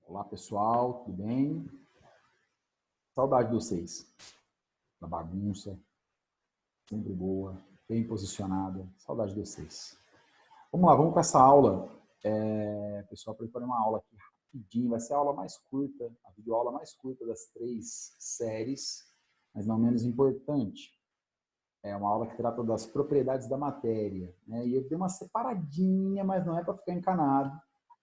Olá, pessoal, tudo bem? Saudade de vocês. Da bagunça, sempre boa, bem posicionada. Saudade de vocês. Vamos lá, vamos com essa aula. Pessoal, preparei uma aula aqui rapidinho. Vai ser a aula mais curta, a videoaula mais curta das 3 séries, mas não menos importante. É uma aula que trata das propriedades da matéria, né? E eu dei uma separadinha, mas não é para ficar encanado,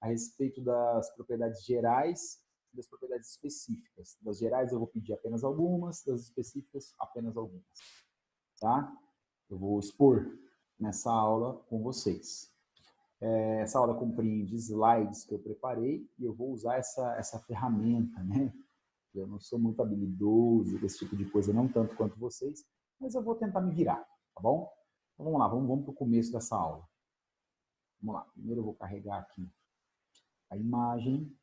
a respeito das propriedades gerais e das propriedades específicas. Das gerais eu vou pedir apenas algumas, das específicas apenas algumas, tá? Eu vou expor nessa aula com vocês. Essa aula compreende slides que eu preparei e eu vou usar essa ferramenta, né? Eu não sou muito habilidoso com esse tipo de coisa, não tanto quanto vocês, mas eu vou tentar me virar, tá bom? Então vamos lá, vamos para o começo dessa aula. Vamos lá, primeiro eu vou carregar aqui a imagem.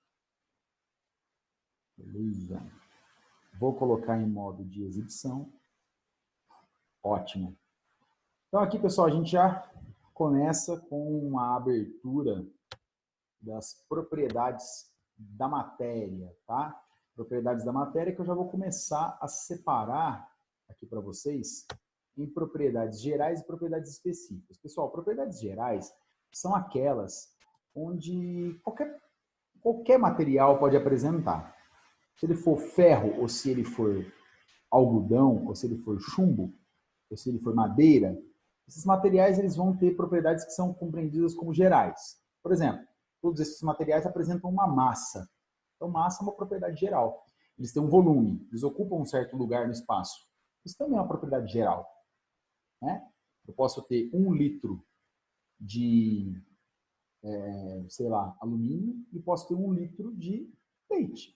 Beleza. Vou colocar em modo de exibição. Ótimo. Então aqui, pessoal, a gente já começa com a abertura das propriedades da matéria, tá? Propriedades da matéria que eu já vou começar a separar aqui para vocês em propriedades gerais e propriedades específicas. Pessoal, propriedades gerais são aquelas onde qualquer material pode apresentar. Se ele for ferro, ou se ele for algodão, ou se ele for chumbo, ou se ele for madeira, esses materiais eles vão ter propriedades que são compreendidas como gerais. Por exemplo, todos esses materiais apresentam uma massa. Então, massa é uma propriedade geral. Eles têm um volume, eles ocupam um certo lugar no espaço. Isso também é uma propriedade geral, né? Eu posso ter 1 litro de, sei lá, alumínio e posso ter 1 litro de leite.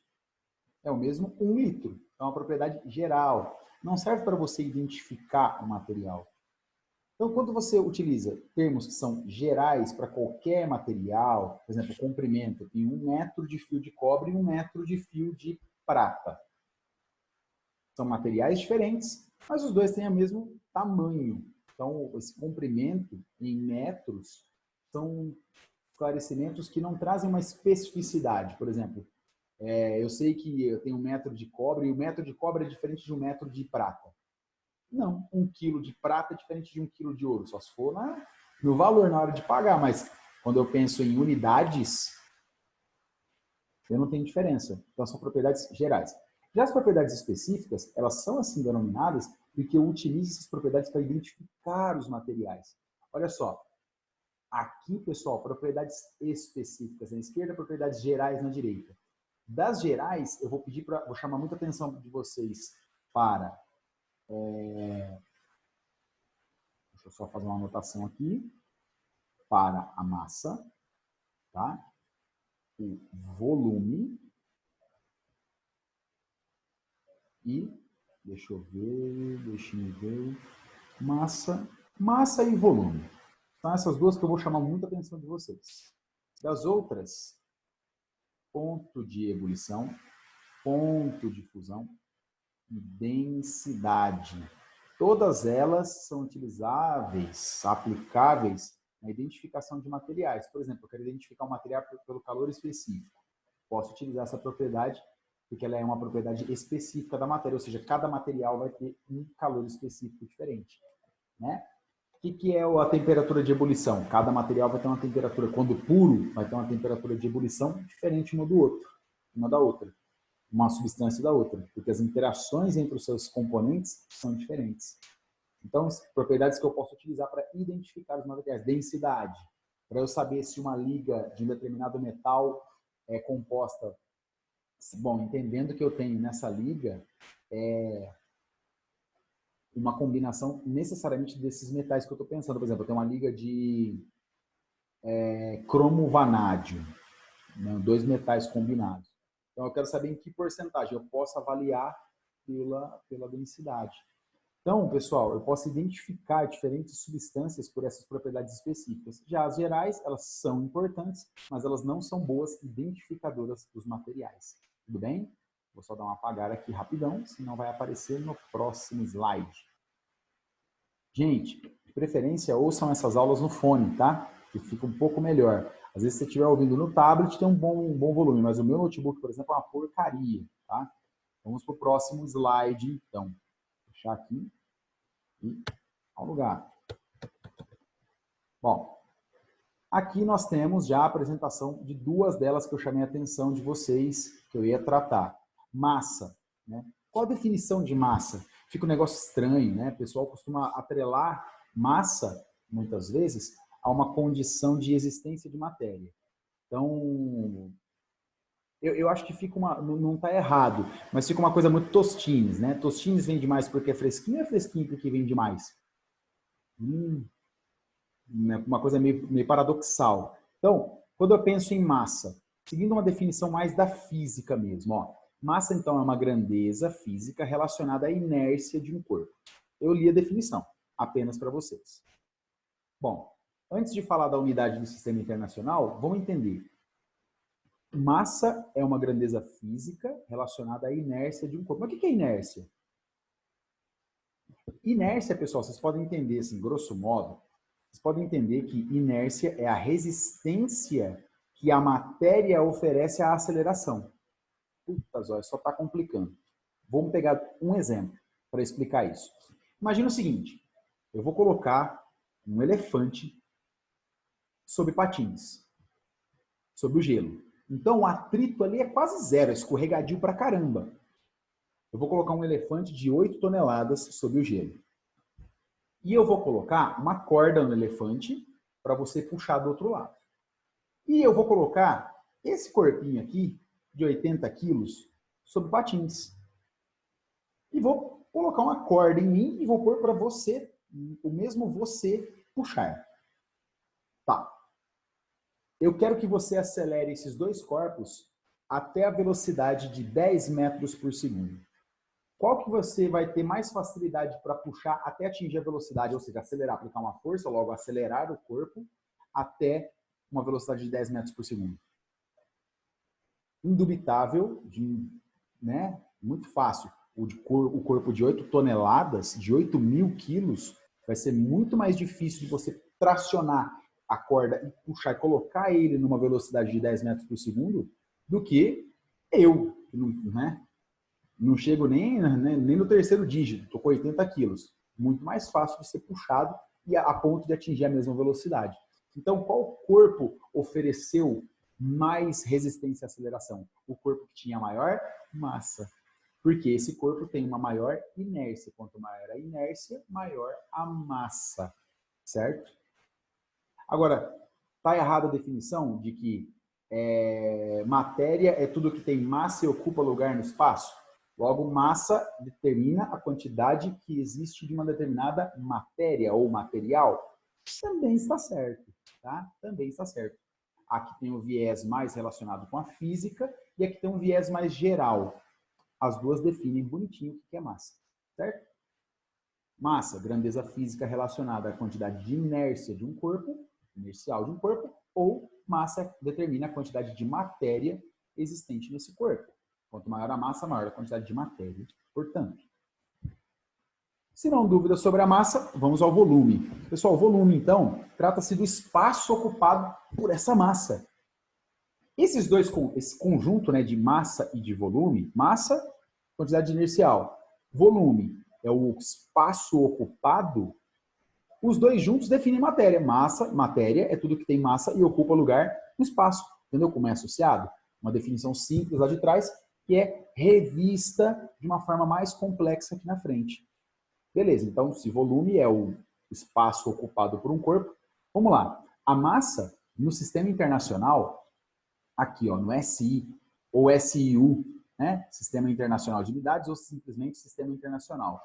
É o mesmo 1 litro. É uma propriedade geral. Não serve para você identificar o material. Então, quando você utiliza termos que são gerais para qualquer material, por exemplo, comprimento, tem 1 metro de fio de cobre e 1 metro de fio de prata. São materiais diferentes, mas os dois têm o mesmo tamanho. Então, esse comprimento em metros são esclarecimentos que não trazem uma especificidade. Por exemplo, eu sei que eu tenho 1 metro de cobre e 1 metro de cobre é diferente de 1 metro de prata. Não, 1 quilo de prata é diferente de 1 quilo de ouro, só se for no valor na hora de pagar, mas quando eu penso em unidades, eu não tenho diferença. Então, são propriedades gerais. Já as propriedades específicas, elas são assim denominadas porque eu utilizo essas propriedades para identificar os materiais. Olha só, aqui, pessoal, propriedades específicas na esquerda, propriedades gerais na direita. Das gerais, eu vou vou chamar muita atenção de vocês para... deixa eu só fazer uma anotação aqui. Para a massa, tá? O volume e, deixa eu ver, massa e volume. São essas duas que eu vou chamar muita atenção de vocês. Das outras, ponto de ebulição, ponto de fusão e densidade. Todas elas são utilizáveis, aplicáveis na identificação de materiais. Por exemplo, eu quero identificar um material pelo calor específico. Posso utilizar essa propriedade porque ela é uma propriedade específica da matéria, ou seja, cada material vai ter um calor específico diferente, né? O que é a temperatura de ebulição? Cada material vai ter uma temperatura, quando puro, vai ter uma temperatura de ebulição diferente uma da outra, uma substância da outra, porque as interações entre os seus componentes são diferentes. Então, propriedades que eu posso utilizar para identificar os materiais. Densidade, para eu saber se uma liga de um determinado metal é composta, bom, entendendo que eu tenho nessa liga uma combinação necessariamente desses metais que eu estou pensando. Por exemplo, eu tenho uma liga de cromo-vanádio, né, 2 metais combinados. Então, eu quero saber em que porcentagem eu posso avaliar pela densidade. Então, pessoal, eu posso identificar diferentes substâncias por essas propriedades específicas. Já as gerais, elas são importantes, mas elas não são boas identificadoras dos materiais. Tudo bem? Vou só dar uma apagada aqui rapidão, senão vai aparecer no próximo slide. Gente, de preferência, ouçam essas aulas no fone, tá? Que fica um pouco melhor. Às vezes, se você estiver ouvindo no tablet, tem um bom volume, mas o meu notebook, por exemplo, é uma porcaria, tá? Vamos para o próximo slide, então. Vou fechar aqui e ao lugar. Bom, aqui nós temos já a apresentação de duas delas que eu chamei a atenção de vocês, que eu ia tratar. Massa, né? Qual a definição de massa? Fica um negócio estranho, né? O pessoal costuma atrelar massa, muitas vezes, a uma condição de existência de matéria. Então, eu acho que fica não está errado, mas fica uma coisa muito Tostines, né? Tostines vende mais porque é fresquinho ou é fresquinho porque vende mais? Uma coisa meio paradoxal. Então, quando eu penso em massa, seguindo uma definição mais da física mesmo, ó, massa, então, é uma grandeza física relacionada à inércia de um corpo. Eu li a definição, apenas para vocês. Bom, antes de falar da unidade do sistema internacional, vamos entender. Massa é uma grandeza física relacionada à inércia de um corpo. Mas o que é inércia? Inércia, pessoal, vocês podem entender, assim, grosso modo, vocês podem entender que inércia é a resistência que a matéria oferece à aceleração. Puta, Zóia, só está complicando. Vamos pegar um exemplo para explicar isso. Imagina o seguinte, eu vou colocar um elefante sob patins, sob o gelo. Então, o atrito ali é quase zero, é escorregadio pra caramba. Eu vou colocar um elefante de 8 toneladas sob o gelo. E eu vou colocar uma corda no elefante para você puxar do outro lado. E eu vou colocar esse corpinho aqui, de 80 quilos, sob patins. E vou colocar uma corda em mim e vou pôr para você, o mesmo você, puxar. Tá. Eu quero que você acelere esses dois corpos até a velocidade de 10 metros por segundo. Qual que você vai ter mais facilidade para puxar até atingir a velocidade, ou seja, acelerar, aplicar uma força, logo acelerar o corpo até uma velocidade de 10 metros por segundo? Indubitável, né? Muito fácil. O corpo de 8 toneladas, de 8.000 quilos, vai ser muito mais difícil de você tracionar a corda e puxar e colocar ele numa velocidade de 10 metros por segundo do que eu, né? Não chego nem no terceiro dígito, estou com 80 quilos. Muito mais fácil de ser puxado e a ponto de atingir a mesma velocidade. Então, qual corpo ofereceu mais resistência à aceleração? O corpo que tinha maior massa. Porque esse corpo tem uma maior inércia. Quanto maior a inércia, maior a massa. Certo? Agora, está errada a definição de que matéria é tudo que tem massa e ocupa lugar no espaço? Logo, massa determina a quantidade que existe de uma determinada matéria ou material. Também está certo, tá? Também está certo. Aqui tem o viés mais relacionado com a física e aqui tem um viés mais geral. As duas definem bonitinho o que é massa, certo? Massa, grandeza física relacionada à quantidade de inércia de um corpo, inercial de um corpo, ou massa determina a quantidade de matéria existente nesse corpo. Quanto maior a massa, maior a quantidade de matéria, portanto. Se não dúvida sobre a massa, vamos ao volume. Pessoal, o volume, então, trata-se do espaço ocupado por essa massa. Esse conjunto, né, de massa e de volume, massa, quantidade inercial, volume é o espaço ocupado, os dois juntos definem matéria. Matéria é tudo que tem massa e ocupa lugar no espaço. Entendeu como é associado? Uma definição simples lá de trás, que é revista de uma forma mais complexa aqui na frente. Beleza, então se volume é o espaço ocupado por um corpo, vamos lá. A massa no sistema internacional, aqui ó, no SI ou SIU, né? Sistema Internacional de Unidades ou simplesmente Sistema Internacional,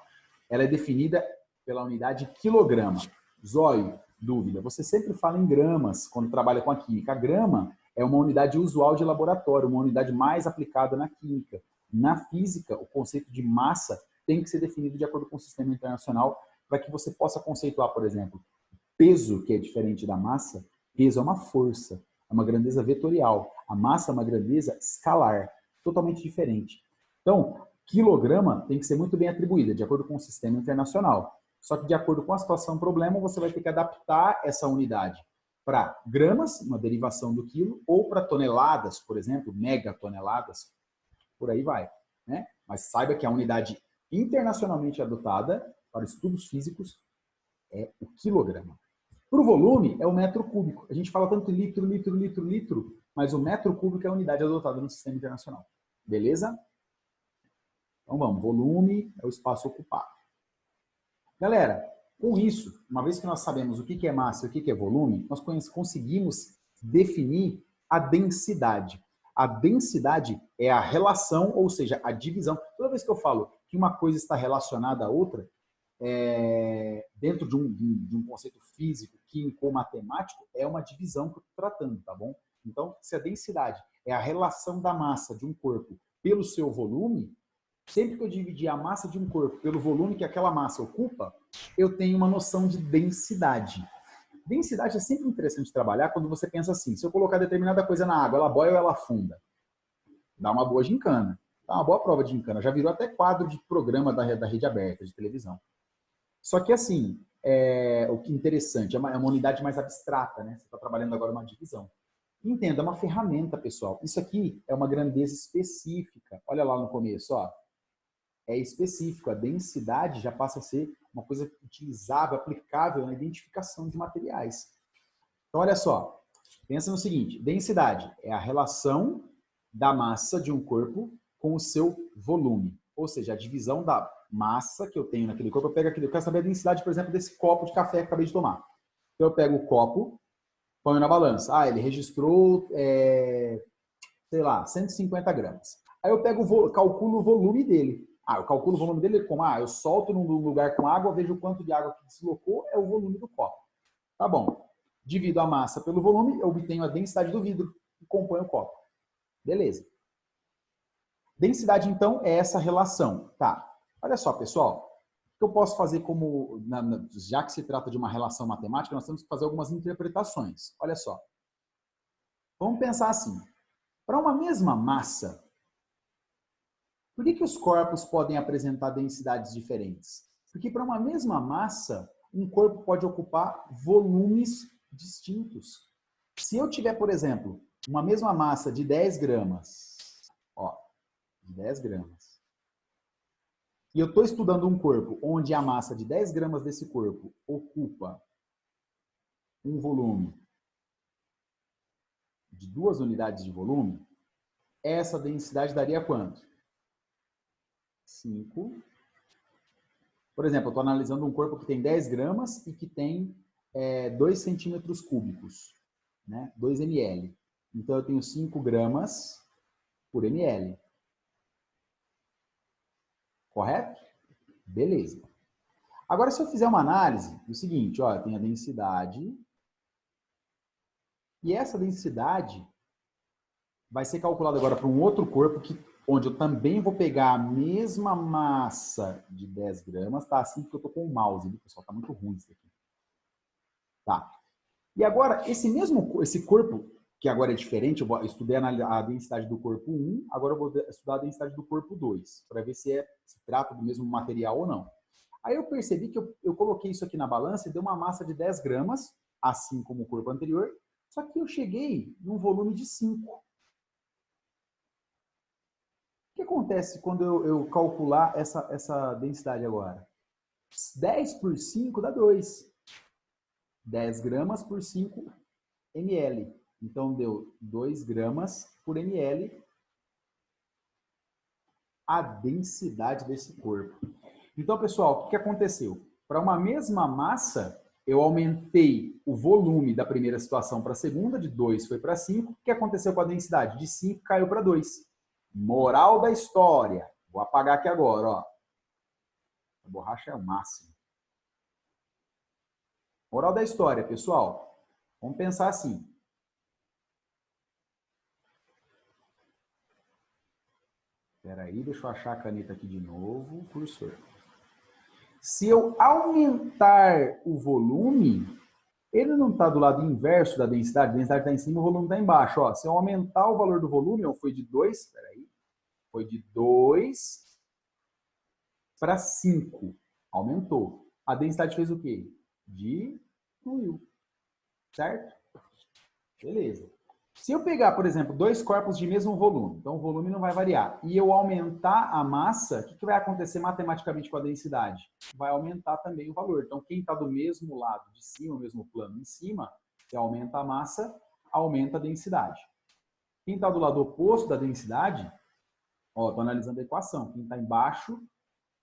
ela é definida pela unidade quilograma. Zóio, dúvida, você sempre fala em gramas quando trabalha com a química. A grama é uma unidade usual de laboratório, uma unidade mais aplicada na química. Na física, o conceito de massa tem que ser definido de acordo com o sistema internacional para que você possa conceituar, por exemplo, peso, que é diferente da massa. Peso é uma força, é uma grandeza vetorial. A massa é uma grandeza escalar, totalmente diferente. Então, quilograma tem que ser muito bem atribuída, de acordo com o sistema internacional. Só que de acordo com a situação problema, você vai ter que adaptar essa unidade. para gramas, uma derivação do quilo, ou para toneladas, por exemplo, megatoneladas, por aí vai, né? Mas saiba que a unidade internacionalmente adotada para estudos físicos é o quilograma. Para o volume, é o metro cúbico. A gente fala tanto litro, litro, litro, litro, mas o metro cúbico é a unidade adotada no sistema internacional. Beleza? Então vamos, volume é o espaço ocupado. Galera, com isso, uma vez que nós sabemos o que é massa e o que é volume, nós conseguimos definir a densidade. A densidade é a relação, ou seja, a divisão. Toda vez que eu falo que uma coisa está relacionada à outra, dentro de um conceito físico, químico ou matemático, é uma divisão que eu estou tratando, tá bom? Então, se a densidade é a relação da massa de um corpo pelo seu volume, sempre que eu dividir a massa de um corpo pelo volume que aquela massa ocupa, eu tenho uma noção de densidade. Densidade é sempre interessante trabalhar quando você pensa assim, se eu colocar determinada coisa na água, ela boia ou ela afunda? Dá uma boa gincana. Dá uma boa prova de gincana. Já virou até quadro de programa da rede aberta, de televisão. Só que assim, o que é interessante, é uma unidade mais abstrata, né? Você está trabalhando agora uma divisão. Entenda, é uma ferramenta, pessoal. Isso aqui é uma grandeza específica. Olha lá no começo, ó. É específico. A densidade já passa a ser uma coisa utilizável, aplicável na identificação de materiais. Então, olha só. Pensa no seguinte. Densidade é a relação da massa de um corpo com o seu volume. Ou seja, a divisão da massa que eu tenho naquele corpo. Eu quero saber a densidade, por exemplo, desse copo de café que eu acabei de tomar. Então, eu pego o copo, ponho na balança. Ah, ele registrou, sei lá, 150 gramas. Aí eu calculo o volume dele. Eu calculo o volume dele como? Eu solto num lugar com água, vejo o quanto de água que deslocou, é o volume do copo. Tá bom. Divido a massa pelo volume, eu obtenho a densidade do vidro que compõe o copo. Beleza. Densidade, então, é essa relação. Tá. Olha só, pessoal. O que eu posso fazer como... Já que se trata de uma relação matemática, nós temos que fazer algumas interpretações. Olha só. Vamos pensar assim. Para uma mesma massa, por que os corpos podem apresentar densidades diferentes? Porque para uma mesma massa, um corpo pode ocupar volumes distintos. Se eu tiver, por exemplo, uma mesma massa de 10 gramas, ó, de 10 gramas, e eu estou estudando um corpo onde a massa de 10 gramas desse corpo ocupa um volume de 2 unidades de volume, essa densidade daria quanto? 5. Por exemplo, eu estou analisando um corpo que tem 10 gramas e que tem 2 centímetros cúbicos, né? 2 ml. Então, eu tenho 5 gramas por ml. Correto? Beleza. Agora, se eu fizer uma análise do seguinte, ó, eu tenho a densidade e essa densidade vai ser calculada agora para um outro corpo onde eu também vou pegar a mesma massa de 10 gramas, tá? Assim que eu estou com o mouse, viu, pessoal? Tá muito ruim isso aqui. Tá. E agora, esse corpo, que agora é diferente, eu estudei a densidade do corpo 1, agora eu vou estudar a densidade do corpo 2, para ver se trata do mesmo material ou não. Aí eu percebi que eu coloquei isso aqui na balança e deu uma massa de 10 gramas, assim como o corpo anterior, só que eu cheguei num volume de 5. O que acontece quando eu calcular essa densidade agora? 10 por 5 dá 2. 10 gramas por 5 ml. Então, deu 2 gramas por ml a densidade desse corpo. Então, pessoal, o que aconteceu? Para uma mesma massa, eu aumentei o volume da primeira situação para a segunda, de 2 foi para 5. O que aconteceu com a densidade? De 5 caiu para 2. Moral da história. Vou apagar aqui agora, ó. A borracha é o máximo. Moral da história, pessoal. Vamos pensar assim. Espera aí, deixa eu achar a caneta aqui de novo, cursor. Se eu aumentar o volume, ele não está do lado inverso da densidade. A densidade está em cima, o volume está embaixo. Ó, se eu aumentar o valor do volume, foi de 2, espera aí, foi de 2 para 5. Aumentou. A densidade fez o quê? Diminuiu. Certo? Beleza. Se eu pegar, por exemplo, dois corpos de mesmo volume, então o volume não vai variar, e eu aumentar a massa, o que vai acontecer matematicamente com a densidade? Vai aumentar também o valor. Então, quem está do mesmo lado de cima, o mesmo plano em cima, se aumenta a massa, aumenta a densidade. Quem está do lado oposto da densidade, estou analisando a equação, quem está embaixo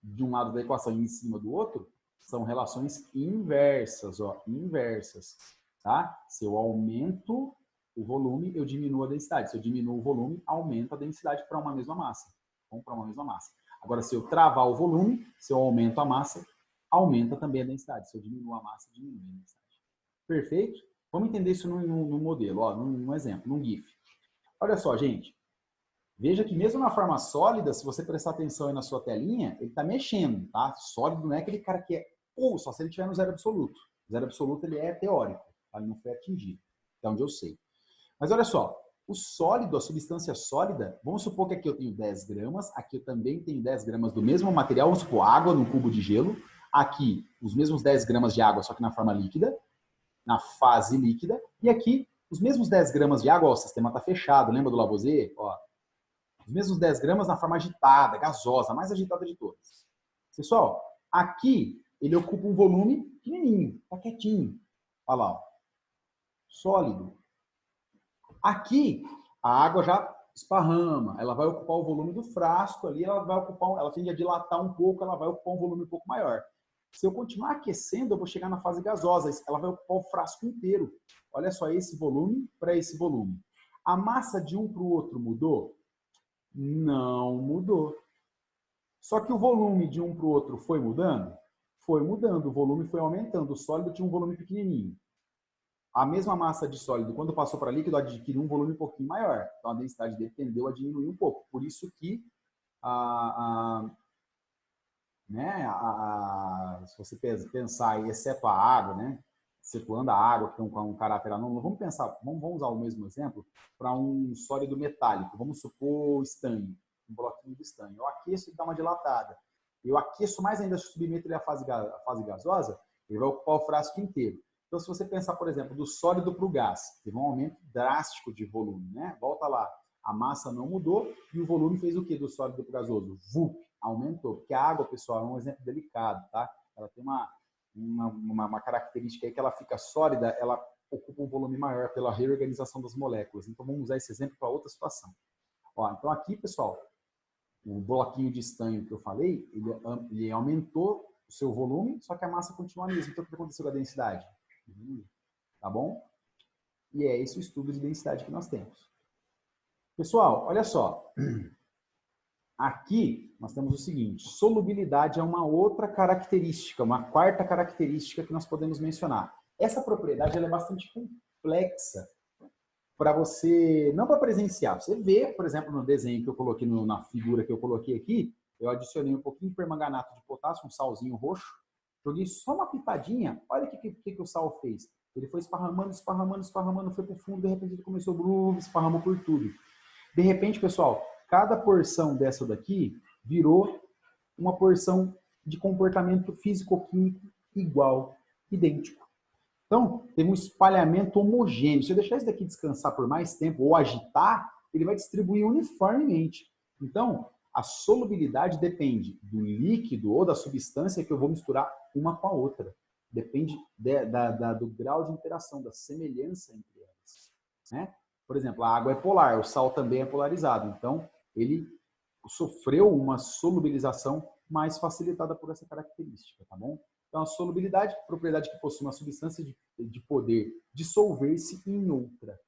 de um lado da equação e em cima do outro, são relações inversas, inversas. Tá? Se eu aumento o volume, eu diminuo a densidade. Se eu diminuo o volume, aumenta a densidade para uma mesma massa. Vamos para uma mesma massa. Agora, se eu travar o volume, se eu aumento a massa, aumenta também a densidade. Se eu diminuo a massa, diminui a densidade. Perfeito? Vamos entender isso num modelo, num exemplo, num GIF. Olha só, gente. Veja que mesmo na forma sólida, se você prestar atenção aí na sua telinha, ele está mexendo, tá? Sólido não é aquele cara que é só se ele estiver no zero absoluto. O zero absoluto ele é teórico, tá? Ele não foi atingido, até onde eu sei. Mas olha só, o sólido, a substância sólida, vamos supor que aqui eu tenho 10 gramas, aqui eu também tenho 10 gramas do mesmo material, vamos supor água num cubo de gelo, aqui os mesmos 10 gramas de água, só que na forma líquida, na fase líquida, e aqui os mesmos 10 gramas de água, ó, o sistema está fechado, lembra do Lavoisier? Ó, os mesmos 10 gramas na forma agitada, gasosa, a mais agitada de todas. Pessoal, aqui ele ocupa um volume pequenininho, tá quietinho. Olha lá, ó. Sólido. Aqui, a água já esparrama, ela vai ocupar o volume do frasco ali, ela tende a dilatar um pouco, ela vai ocupar um volume um pouco maior. Se eu continuar aquecendo, eu vou chegar na fase gasosa, ela vai ocupar o frasco inteiro. Olha só esse volume para esse volume. A massa de um para o outro mudou? Não mudou. Só que o volume de um para o outro foi mudando? Foi mudando, o volume foi aumentando. O sólido tinha um volume pequenininho. A mesma massa de sólido, quando passou para líquido, adquiriu um volume um pouquinho maior. Então, a densidade dele tendeu a diminuir um pouco. Por isso que, se você pensar aí, exceto a água, né? Excetuando a água, que tem um caráter anômalo, vamos usar o mesmo exemplo para um sólido metálico. Vamos supor estanho, um bloquinho de estanho. Eu aqueço e dá uma dilatada. Eu aqueço mais ainda, submeto ele à fase gasosa, ele vai ocupar o frasco inteiro. Então, se você pensar, por exemplo, do sólido para o gás, teve um aumento drástico de volume, né? Volta lá, a massa não mudou e o volume fez o quê do sólido para o gasoso? VUP, aumentou. Porque a água, pessoal, é um exemplo delicado, tá? Ela tem uma característica aí que ela fica sólida, ela ocupa um volume maior pela reorganização das moléculas. Então, vamos usar esse exemplo para outra situação. Ó, então, aqui, pessoal, o bloquinho de estanho que eu falei, ele aumentou o seu volume, só que a massa continua a mesma. Então, o que aconteceu com a densidade? Tá bom? E é esse o estudo de densidade que nós temos. Pessoal, olha só. Aqui nós temos o seguinte, solubilidade é uma outra característica, uma quarta característica que nós podemos mencionar. Essa propriedade ela é bastante complexa para você, não para presenciar, você vê, por exemplo, no desenho que eu coloquei, na figura que eu coloquei aqui, eu adicionei um pouquinho de permanganato de potássio, um salzinho roxo, joguei só uma pitadinha, olha o que o sal fez. Ele foi esparramando, esparramando, esparramando, foi para o fundo, de repente ele começou a esparramou por tudo. De repente, pessoal, cada porção dessa daqui virou uma porção de comportamento físico-químico igual, idêntico. Então, tem um espalhamento homogêneo. Se eu deixar isso daqui descansar por mais tempo ou agitar, ele vai distribuir uniformemente. Então, a solubilidade depende do líquido ou da substância que eu vou misturar uma com a outra. Depende do grau de interação, da semelhança entre elas. Né? Por exemplo, a água é polar, o sal também é polarizado. Então, ele sofreu uma solubilização mais facilitada por essa característica, tá bom? Então, a solubilidade, propriedade que possui uma substância de poder dissolver-se em outra.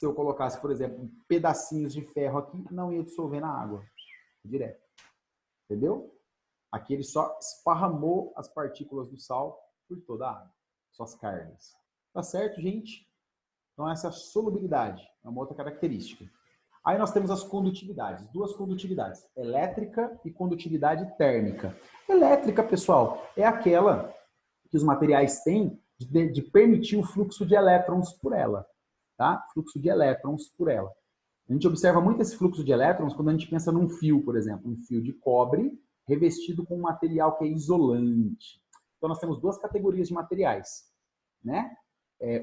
Se eu colocasse, por exemplo, pedacinhos de ferro aqui, não ia dissolver na água, direto. Entendeu? Aqui ele só esparramou as partículas do sal por toda a água, suas cargas. Tá certo, gente? Então, essa é a solubilidade, é uma outra característica. Aí nós temos as condutividades, duas condutividades, elétrica e condutividade térmica. Elétrica, pessoal, é aquela que os materiais têm de permitir o fluxo de elétrons por ela, tá? Fluxo de elétrons por ela. A gente observa muito esse fluxo de elétrons quando a gente pensa num fio, por exemplo, um fio de cobre revestido com um material que é isolante. Então nós temos duas categorias de materiais, né?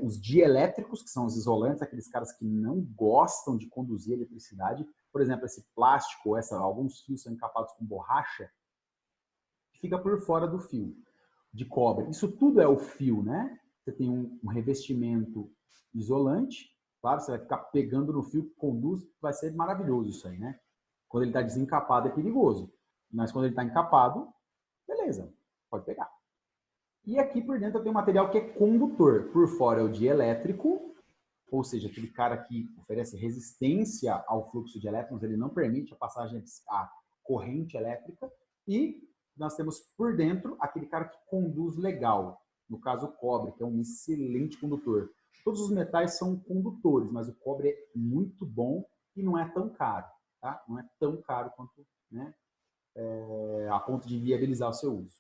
os dielétricos, que são os isolantes, aqueles caras que não gostam de conduzir eletricidade. Por exemplo, esse plástico, alguns fios são encapados com borracha, que fica por fora do fio de cobre. Isso tudo é o fio, né? Você tem um revestimento isolante, claro, você vai ficar pegando no fio que conduz, vai ser maravilhoso isso aí, né? Quando ele está desencapado é perigoso, mas quando ele está encapado, beleza, pode pegar. E aqui por dentro tem um material que é condutor. Por fora é o dielétrico, ou seja, aquele cara que oferece resistência ao fluxo de elétrons, ele não permite a passagem da corrente elétrica. E nós temos por dentro aquele cara que conduz legal, no caso o cobre, que é um excelente condutor. Todos os metais são condutores, mas o cobre é muito bom e não é tão caro, tá? Não é tão caro quanto, né, a ponto de viabilizar o seu uso.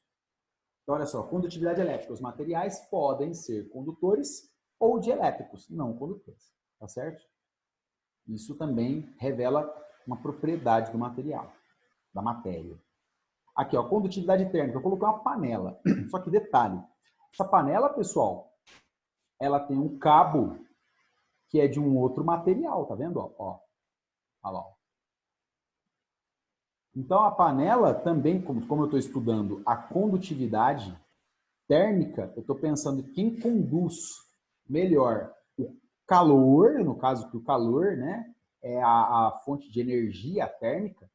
Então, olha só, condutividade elétrica. Os materiais podem ser condutores ou dielétricos, não condutores, tá certo? Isso também revela uma propriedade do material, da matéria. Aqui, ó, condutividade térmica. Eu coloquei uma panela, só que detalhe, essa panela, pessoal, ela tem um cabo que é de um outro material, tá vendo? Ó, olha lá, ó. Então, a panela também, como eu estou estudando a condutividade térmica, eu estou pensando em quem conduz melhor o calor, no caso que o calor, né, é a fonte de energia térmica.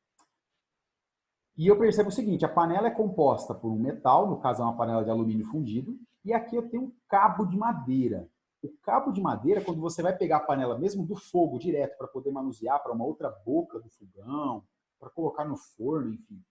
E eu percebo o seguinte, a panela é composta por um metal, no caso é uma panela de alumínio fundido, e aqui eu tenho um cabo de madeira. O cabo de madeira, quando você vai pegar a panela mesmo do fogo direto para poder manusear para uma outra boca do fogão, para colocar no forno, enfim,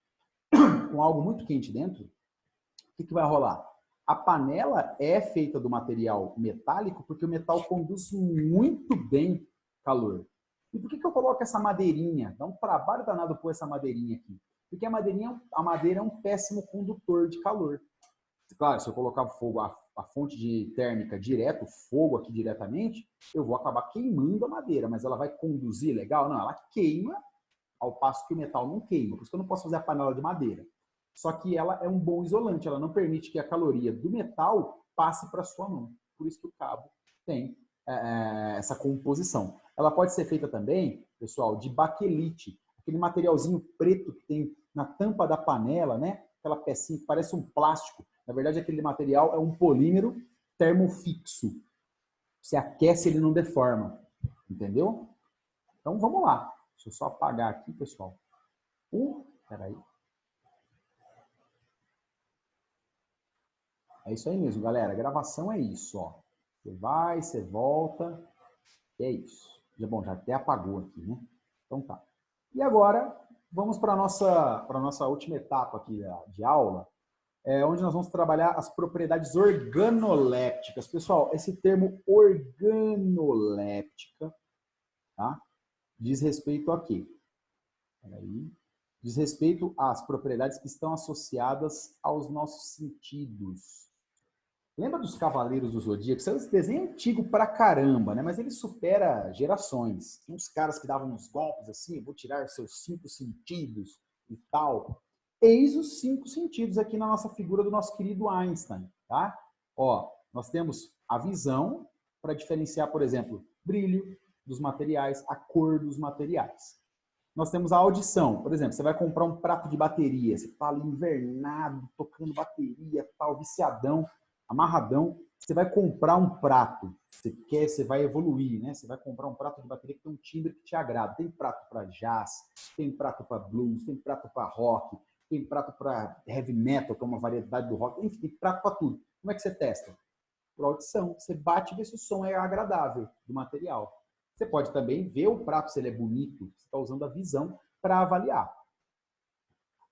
com algo muito quente dentro, o que vai rolar? A panela é feita do material metálico porque o metal conduz muito bem calor. E por que eu coloco essa madeirinha? Dá um trabalho danado pôr essa madeirinha aqui. Porque a madeira é um péssimo condutor de calor. Claro, se eu colocar fogo, a fonte de térmica direto, fogo aqui diretamente, eu vou acabar queimando a madeira, mas ela vai conduzir legal? Não, ela queima, ao passo que o metal não queima. Por isso que eu não posso fazer a panela de madeira. Só que ela é um bom isolante, ela não permite que a caloria do metal passe para a sua mão. Por isso que o cabo tem essa composição. Ela pode ser feita também, pessoal, de baquelite, aquele materialzinho preto que tem na tampa da panela, né? Aquela pecinha que parece um plástico. Na verdade, aquele material é um polímero termofixo. Você aquece, ele não deforma. Entendeu? Então, vamos lá. Deixa eu só apagar aqui, pessoal. Peraí. É isso aí mesmo, galera. A gravação é isso, ó. Você vai, você volta. É isso. Bom, já até apagou aqui, né? Então tá. E agora, vamos para a nossa última etapa aqui de aula, onde nós vamos trabalhar as propriedades organolépticas. Pessoal, esse termo organoléptica, tá? Diz respeito a quê? Peraí. Diz respeito às propriedades que estão associadas aos nossos sentidos. Lembra dos Cavaleiros do Zodíaco? Esse desenho é antigo pra caramba, né? Mas ele supera gerações. Tem uns caras que davam uns golpes assim, vou tirar seus 5 sentidos e tal. Eis os 5 sentidos aqui na nossa figura do nosso querido Einstein, tá? Ó, nós temos a visão para diferenciar, por exemplo, brilho dos materiais, a cor dos materiais. Nós temos a audição. Por exemplo, você vai comprar um prato de bateria, você está ali invernado, tocando bateria, tal, viciadão, amarradão, você vai comprar um prato, você vai evoluir, né? Você vai comprar um prato de bateria que tem um timbre que te agrada. Tem prato para jazz, tem prato para blues, tem prato para rock, tem prato para heavy metal, que é uma variedade do rock, enfim, tem prato para tudo. Como é que você testa? Por audição. Você bate e vê se o som é agradável do material. Você pode também ver o prato, se ele é bonito. Você está usando a visão para avaliar.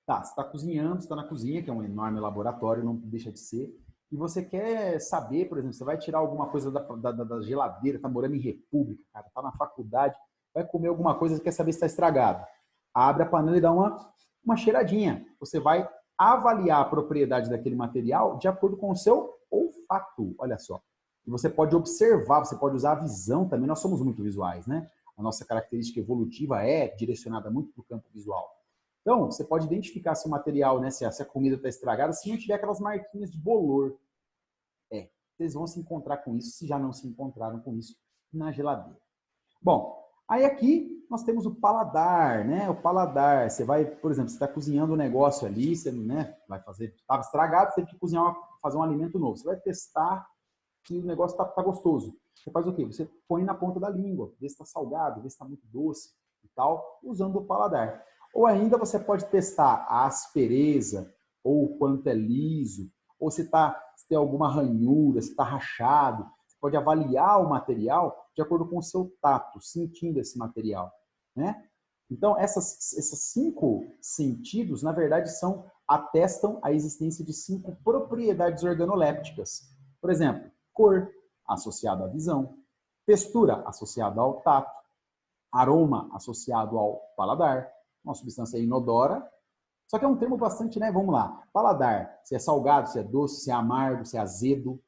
Tá, você está cozinhando, você está na cozinha, que é um enorme laboratório, não deixa de ser. E você quer saber, por exemplo, você vai tirar alguma coisa da geladeira, está morando em república, cara, está na faculdade, vai comer alguma coisa, você quer saber se está estragado. Abre a panela e dá uma cheiradinha. Você vai avaliar a propriedade daquele material de acordo com o seu olfato, olha só. E você pode observar, você pode usar a visão também, nós somos muito visuais, né? A nossa característica evolutiva é direcionada muito para o campo visual. Então, você pode identificar se o material, né, se a comida está estragada, se não tiver aquelas marquinhas de bolor. vocês vão se encontrar com isso, se já não se encontraram com isso, na geladeira. Bom, aí aqui nós temos o paladar, né? O paladar, você vai, por exemplo, você está cozinhando um negócio ali, você, né, vai fazer, estava estragado, você tem que cozinhar, fazer um alimento novo. Você vai testar se o negócio tá gostoso. Você faz o quê? Você põe na ponta da língua, vê se está salgado, vê se está muito doce e tal, usando o paladar. Ou ainda você pode testar a aspereza, ou o quanto é liso, ou se tem alguma ranhura, se está rachado. Você pode avaliar o material de acordo com o seu tato, sentindo esse material, né? Então, esses 5 sentidos, na verdade, atestam a existência de 5 propriedades organolépticas. Por exemplo, cor, associado à visão, textura, associada ao tato, aroma, associado ao paladar, uma substância inodora. Só que é um termo bastante, né? Vamos lá. Paladar, se é salgado, se é doce, se é amargo, se é azedo.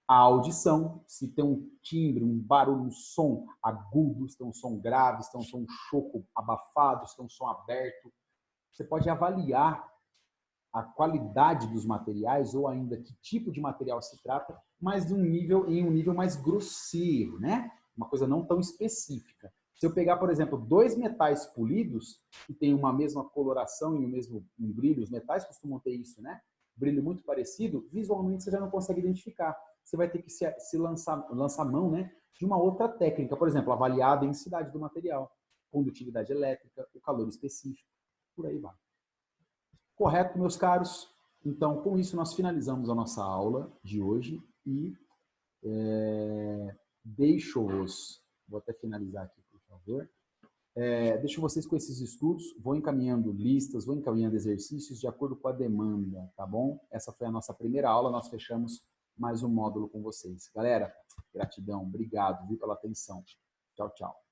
A audição, se tem um timbre, um barulho, um som agudo, se tem um som grave, se tem um som choco abafado, se tem um som aberto. Você pode avaliar a qualidade dos materiais ou ainda que tipo de material se trata, mas em um nível mais grosseiro, né? Uma coisa não tão específica. Se eu pegar, por exemplo, 2 metais polidos que têm uma mesma coloração e o mesmo brilho, os metais costumam ter isso, né? Brilho muito parecido, visualmente você já não consegue identificar. Você vai ter que se lançar mão, né, de uma outra técnica, por exemplo, avaliar a densidade do material, condutividade elétrica, o calor específico, por aí vai. Correto, meus caros? Então, com isso, nós finalizamos a nossa aula de hoje e deixo-vos, vou até finalizar aqui, por favor, deixo vocês com esses estudos, vou encaminhando listas, vou encaminhando exercícios de acordo com a demanda, tá bom? Essa foi a nossa primeira aula, nós fechamos mais um módulo com vocês. Galera, gratidão, obrigado, viu, pela atenção. Tchau, tchau.